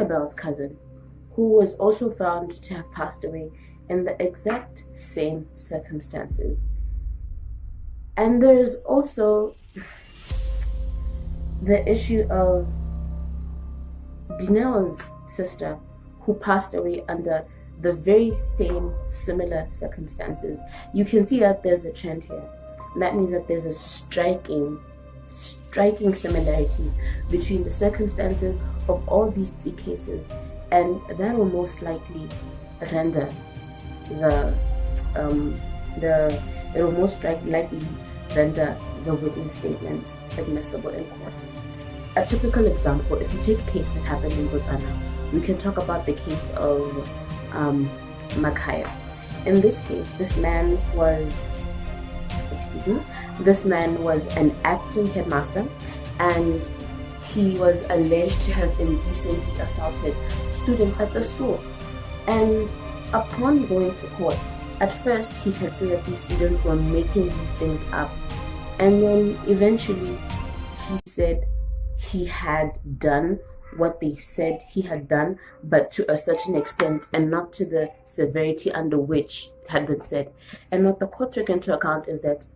Tinkerbell's cousin, who was also found to have passed away in the exact same circumstances. And there's also the issue of Dinel's sister, who passed away under the very same similar circumstances. You can see that there's a trend here. And that means that there's a striking similarity between the circumstances of all these three cases, and that will most likely render it will most likely render the witness statements admissible in court. A typical example, if you take a case that happened in Botswana, we can talk about the case of Makhaya. In this case, this man was an acting headmaster, and he was alleged to have indecently assaulted students at the school. And upon going to court, at first he had said that these students were making these things up, and then eventually he said he had done what they said he had done, but to a certain extent and not to the severity under which it had been said. And what the court took into account is that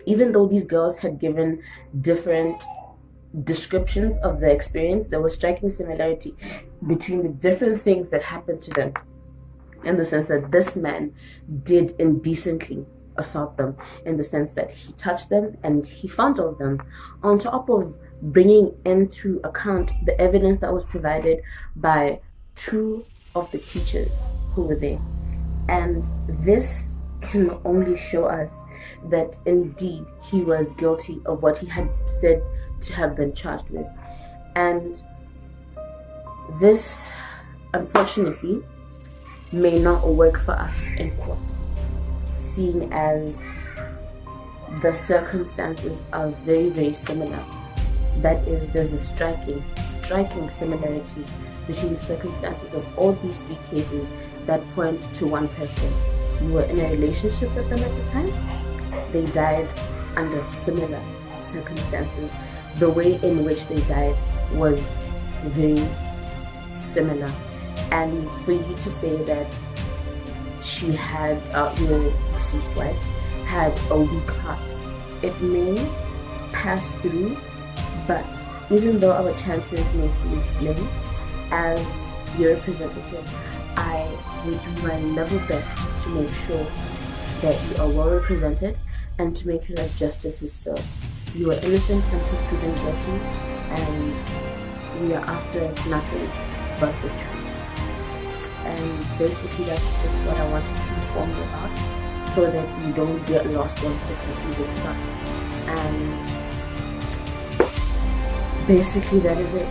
even though these girls had given different descriptions of the experience, there was striking similarity between the different things that happened to them, in the sense that this man did indecently assault them, in the sense that he touched them and he fondled them, on top of bringing into account the evidence that was provided by two of the teachers who were there. And this can only show us that indeed he was guilty of what he had said to have been charged with. And this, unfortunately, may not work for us in court, seeing as the circumstances are very, very similar. That is, there's a striking similarity between the circumstances of all these three cases that point to one person. You were in a relationship with them at the time. They died under similar circumstances. The way in which they died was very similar. And for you to say that she had, your deceased wife, had a weak heart, it may pass through, but even though our chances may seem slim, as your representative, I will do my level best to make sure that you are well represented and to make sure that justice is served. You are innocent until proven guilty, and we are after nothing but the truth. And basically that's just what I wanted to inform you about, so that you don't get lost once the proceedings start. And basically that is it.